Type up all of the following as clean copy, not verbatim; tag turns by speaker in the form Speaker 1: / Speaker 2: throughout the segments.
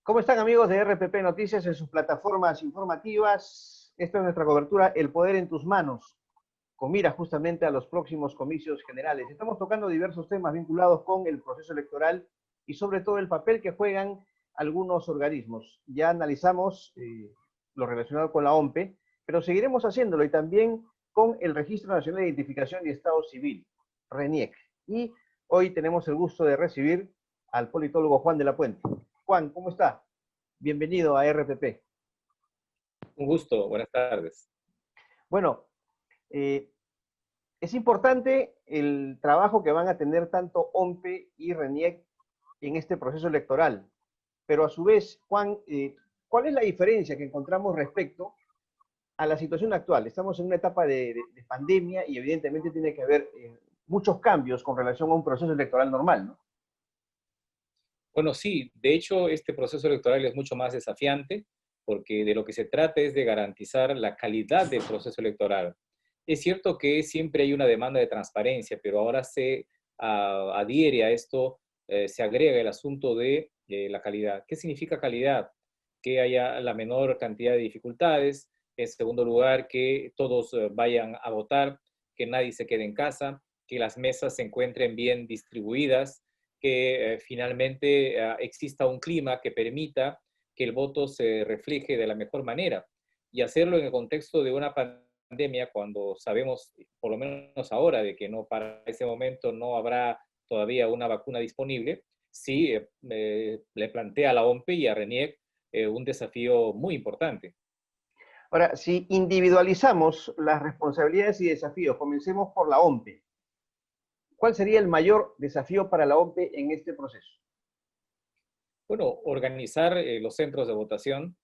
Speaker 1: ¿Cómo están amigos de RPP Noticias en sus plataformas informativas? Esta es nuestra cobertura El Poder en tus Manos, con mira justamente a los próximos comicios generales. Estamos tocando diversos temas vinculados con el proceso electoral y sobre todo el papel que juegan algunos organismos. Ya analizamos lo relacionado con la OMPE, pero seguiremos haciéndolo y también con el Registro Nacional de Identificación y Estado Civil, RENIEC. Y hoy tenemos el gusto de recibir al politólogo Juan de la Puente. Juan, ¿cómo está? Bienvenido a RPP.
Speaker 2: Un gusto, buenas tardes.
Speaker 1: Bueno, eh, es importante el trabajo que van a tener tanto OMPE y RENIEC en este proceso electoral, pero a su vez, Juan, ¿cuál es la diferencia que encontramos respecto a la situación actual? Estamos en una etapa de pandemia y evidentemente tiene que haber muchos cambios con relación a un proceso electoral normal, ¿no?
Speaker 2: Bueno, sí, de hecho este proceso electoral es mucho más desafiante porque de lo que se trata es de garantizar la calidad del proceso electoral. Es cierto que siempre hay una demanda de transparencia, pero ahora se adhiere a esto, se agrega el asunto de la calidad. ¿Qué significa calidad? Que haya la menor cantidad de dificultades. En segundo lugar, que todos vayan a votar, que nadie se quede en casa, que las mesas se encuentren bien distribuidas, que finalmente exista un clima que permita que el voto se refleje de la mejor manera y hacerlo en el contexto de una pandemia cuando sabemos, por lo menos ahora, de que no para ese momento no habrá todavía una vacuna disponible, sí le plantea a la OMPE y a RENIEC un desafío muy importante.
Speaker 1: Ahora, si individualizamos las responsabilidades y desafíos, comencemos por la OMPE. ¿Cuál sería el mayor desafío para la OMPE en este proceso?
Speaker 2: Bueno, organizar los centros de votación,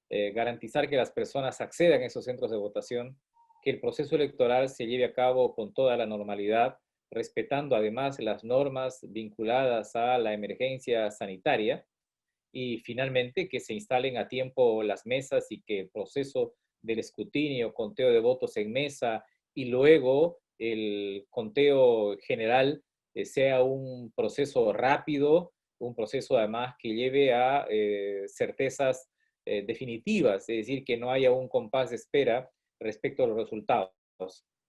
Speaker 2: garantizar que las personas accedan a esos centros de votación, que el proceso electoral se lleve a cabo con toda la normalidad, respetando además las normas vinculadas a la emergencia sanitaria y finalmente que se instalen a tiempo las mesas y que el proceso del escrutinio, conteo de votos en mesa y luego el conteo general sea un proceso rápido, un proceso además que lleve a certezas definitivas, es decir, que no haya un compás de espera respecto a los resultados.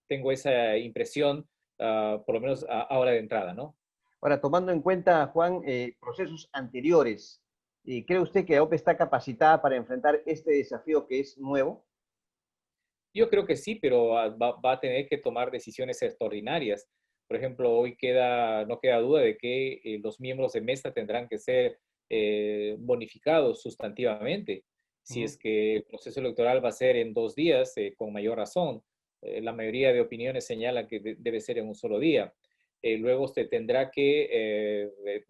Speaker 2: Tengo esa impresión, por lo menos ahora de entrada, ¿no?
Speaker 1: Ahora, tomando en cuenta, Juan, procesos anteriores, ¿cree usted que la OPE está capacitada para enfrentar este desafío que es nuevo?
Speaker 2: Yo creo que sí, pero va a tener que tomar decisiones extraordinarias. Por ejemplo, hoy no queda duda de que los miembros de mesa tendrán que ser bonificados sustantivamente.
Speaker 1: Uh
Speaker 2: Si
Speaker 1: -huh.
Speaker 2: es que el proceso electoral va a ser en 2 días, con mayor razón. La mayoría de opiniones señalan que debe ser en un solo día. Luego se tendrá que eh,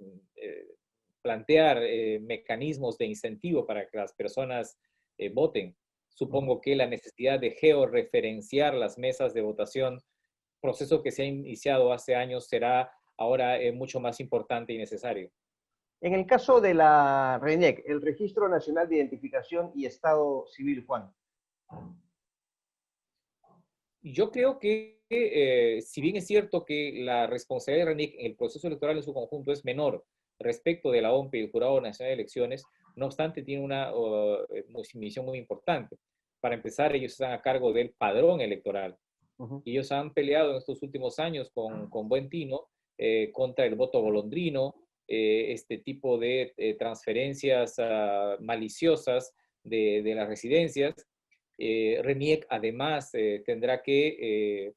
Speaker 2: plantear mecanismos de incentivo para que las personas voten.
Speaker 1: Uh -huh.
Speaker 2: Supongo que la necesidad de georreferenciar las mesas de votación, proceso que se ha iniciado hace años, será ahora mucho más importante y necesario.
Speaker 1: En el caso de la RENIEC, el Registro Nacional de Identificación y Estado Civil, Juan.
Speaker 2: Yo creo que, si bien es cierto que la responsabilidad de RENIC en el proceso electoral en su conjunto es menor respecto de la OMPE y el Jurado Nacional de Elecciones, no obstante tiene una misión muy importante. Para empezar, ellos están a cargo del padrón electoral.
Speaker 1: Uh -huh.
Speaker 2: Ellos han peleado en estos últimos años con buen tino contra el voto golondrino, este tipo de transferencias maliciosas de las residencias. RENIEC además tendrá que,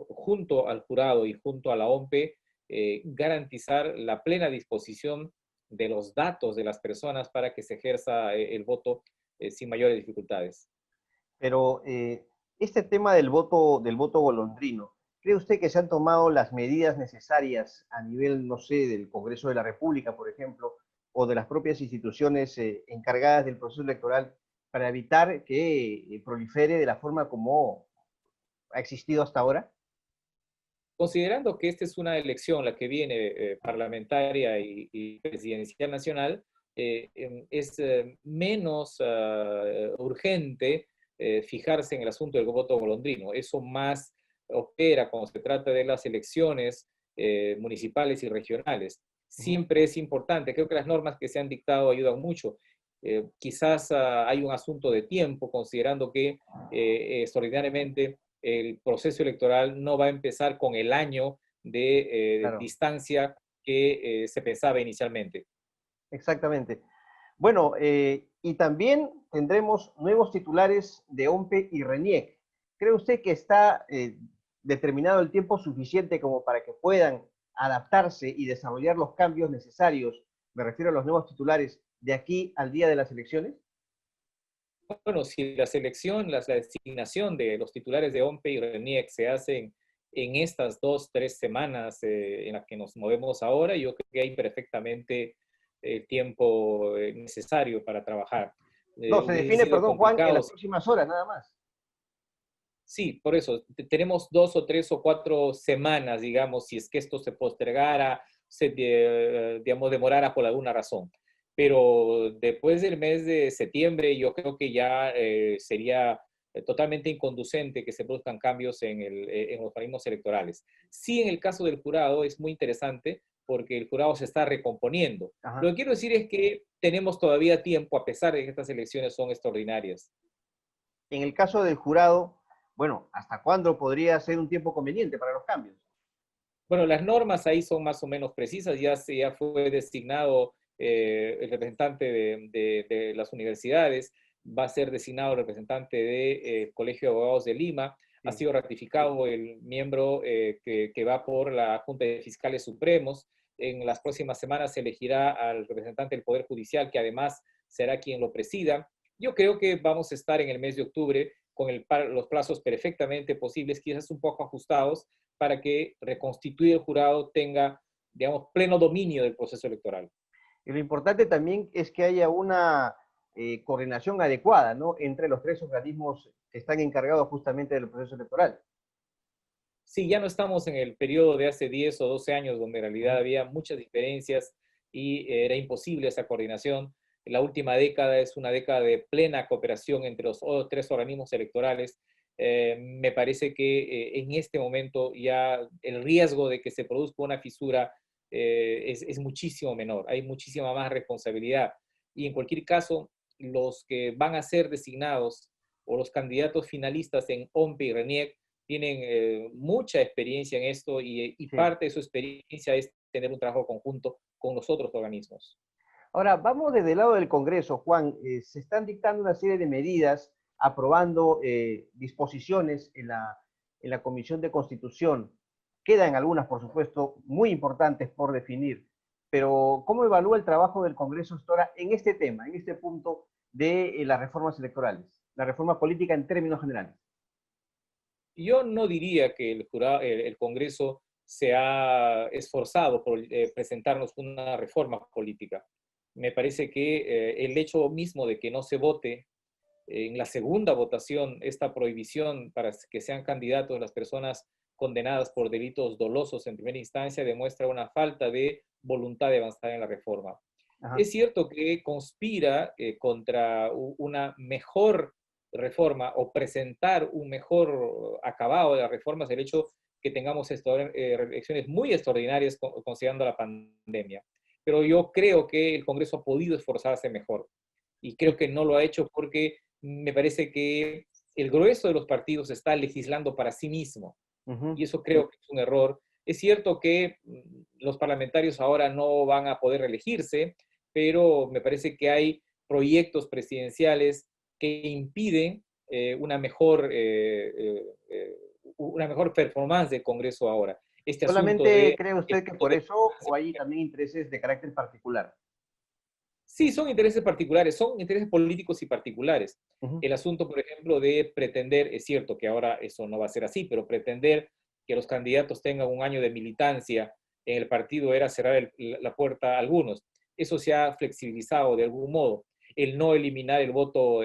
Speaker 2: junto al jurado y junto a la OMPE, garantizar la plena disposición de los datos de las personas para que se ejerza el voto sin mayores dificultades.
Speaker 1: Pero este tema del voto golondrino, ¿cree usted que se han tomado las medidas necesarias a nivel, no sé, del Congreso de la República, por ejemplo, o de las propias instituciones encargadas del proceso electoral para evitar que prolifere de la forma como ha existido hasta ahora?
Speaker 2: Considerando que esta es una elección, la que viene parlamentaria y presidencial nacional, es menos urgente fijarse en el asunto del voto golondrino. Eso más opera cuando se trata de las elecciones municipales y regionales.
Speaker 1: Ujú.
Speaker 2: siempre es importante. Creo que las normas que se han dictado ayudan mucho. Quizás hay un asunto de tiempo, considerando que extraordinariamente el proceso electoral no va a empezar con el año de
Speaker 1: Claro,
Speaker 2: distancia que se pensaba inicialmente.
Speaker 1: exactamente. Bueno, y también tendremos nuevos titulares de OMPE y RENIEC. ¿Cree usted que está determinado el tiempo suficiente como para que puedan adaptarse y desarrollar los cambios necesarios? Me refiero a los nuevos titulares de aquí al día de las elecciones.
Speaker 2: Bueno, si la selección, la designación de los titulares de OMPE y RENIEC se hacen en estas 2, 3 semanas en las que nos movemos ahora, yo creo que hay perfectamente el tiempo necesario para trabajar.
Speaker 1: No, se
Speaker 2: Hubiese
Speaker 1: define,
Speaker 2: sido
Speaker 1: perdón, Juan, en
Speaker 2: complicado.
Speaker 1: las próximas horas, nada más.
Speaker 2: Sí, por eso, tenemos 2 o 3 o 4 semanas, digamos, si es que esto se postergara, digamos, demorara por alguna razón. Pero después del mes de septiembre, yo creo que ya sería totalmente inconducente que se produzcan cambios en los organismos electorales. Sí, en el caso del jurado es muy interesante porque el jurado se está recomponiendo. Lo
Speaker 1: Ajá.
Speaker 2: que quiero decir es que tenemos todavía tiempo, a pesar de que estas elecciones son extraordinarias.
Speaker 1: En el caso del jurado, bueno, ¿hasta cuándo podría ser un tiempo conveniente para los cambios?
Speaker 2: Bueno, las normas ahí son más o menos precisas, ya fue designado el representante de las universidades, va a ser designado el representante del Colegio de Abogados de Lima, ha
Speaker 1: Sí.
Speaker 2: sido ratificado el miembro que va por la Junta de Fiscales Supremos, en las próximas semanas se elegirá al representante del Poder Judicial, que además será quien lo presida. Yo creo que vamos a estar en el mes de octubre con los plazos perfectamente posibles, quizás un poco ajustados, para que reconstituir el jurado tenga, digamos, pleno dominio del proceso electoral.
Speaker 1: Y lo importante también es que haya una coordinación adecuada, ¿no? Entre los tres organismos que están encargados justamente del proceso electoral.
Speaker 2: Sí, ya no estamos en el periodo de hace 10 o 12 años donde en realidad
Speaker 1: Ujú.
Speaker 2: había muchas diferencias y era imposible esa coordinación. La última década es una década de plena cooperación entre los 3 organismos electorales. Me parece que en este momento ya el riesgo de que se produzca una fisura es muchísimo menor, hay muchísima más responsabilidad. Y en cualquier caso, los que van a ser designados o los candidatos finalistas en OMPE y RENIEC tienen mucha experiencia en esto y
Speaker 1: Sí.
Speaker 2: parte de su experiencia es tener un trabajo conjunto con los otros organismos.
Speaker 1: Ahora, vamos desde el lado del Congreso, Juan. Se están dictando una serie de medidas, aprobando disposiciones en la Comisión de Constitución. Quedan algunas, por supuesto, muy importantes por definir. Pero, ¿cómo evalúa el trabajo del Congreso hasta ahora en este tema, en este punto de las reformas electorales, la reforma política en términos generales?
Speaker 2: Yo no diría que el Congreso se ha esforzado por presentarnos una reforma política. Me parece que el hecho mismo de que no se vote en la segunda votación esta prohibición para que sean candidatos las personas condenadas por delitos dolosos en primera instancia demuestra una falta de voluntad de avanzar en la reforma.
Speaker 1: Ajá.
Speaker 2: Es cierto que conspira contra una mejor reforma o presentar un mejor acabado de las reformas el hecho que tengamos elecciones muy extraordinarias considerando la pandemia. Pero yo creo que el Congreso ha podido esforzarse mejor y creo
Speaker 1: Y,
Speaker 2: que no lo ha hecho porque me parece que el grueso de los partidos está legislando para sí mismo
Speaker 1: uh-huh.
Speaker 2: y eso creo que es un error. Es cierto que los parlamentarios ahora no van a poder reelegirse, pero me parece que hay proyectos presidenciales que impiden una mejor performance del Congreso ahora. Este asunto
Speaker 1: ¿Solamente
Speaker 2: de
Speaker 1: cree
Speaker 2: el
Speaker 1: usted que
Speaker 2: voto
Speaker 1: por
Speaker 2: de
Speaker 1: eso o hay también intereses de carácter particular?
Speaker 2: Sí, son intereses particulares, son intereses políticos y particulares.
Speaker 1: Uh-huh.
Speaker 2: El asunto, por ejemplo, de pretender, es cierto que ahora eso no va a ser así, pero pretender que los candidatos tengan un año de militancia en el partido era cerrar la puerta a algunos. Eso se ha flexibilizado de algún modo. El no eliminar el voto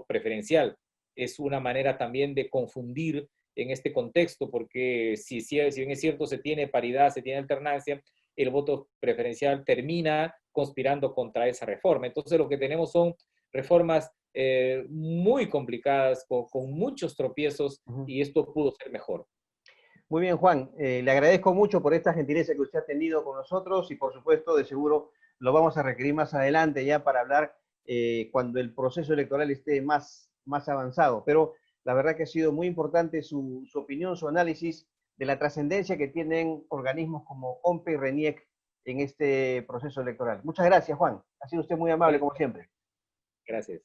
Speaker 2: preferencial es una manera también de confundir en este contexto, porque si bien es cierto, se tiene paridad, se tiene alternancia, el voto preferencial termina conspirando contra esa reforma. Entonces lo que tenemos son reformas muy complicadas, con muchos tropiezos,
Speaker 1: Uh-huh.
Speaker 2: y esto pudo ser mejor.
Speaker 1: Muy bien, Juan. Le agradezco mucho por esta gentileza que usted ha tenido con nosotros y, por supuesto, de seguro lo vamos a requerir más adelante ya para hablar cuando el proceso electoral esté más avanzado. Pero la verdad que ha sido muy importante su opinión, su análisis de la trascendencia que tienen organismos como OMPE y RENIEC en este proceso electoral. Muchas gracias, Juan. Ha sido usted muy amable, como siempre.
Speaker 2: Gracias.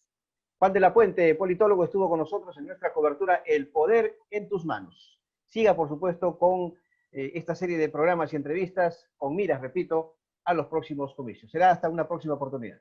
Speaker 1: Juan de la Puente, politólogo, estuvo con nosotros en nuestra cobertura El Poder en tus Manos. Siga, por supuesto, con esta serie de programas y entrevistas con miras, repito, a los próximos comicios. Será hasta una próxima oportunidad.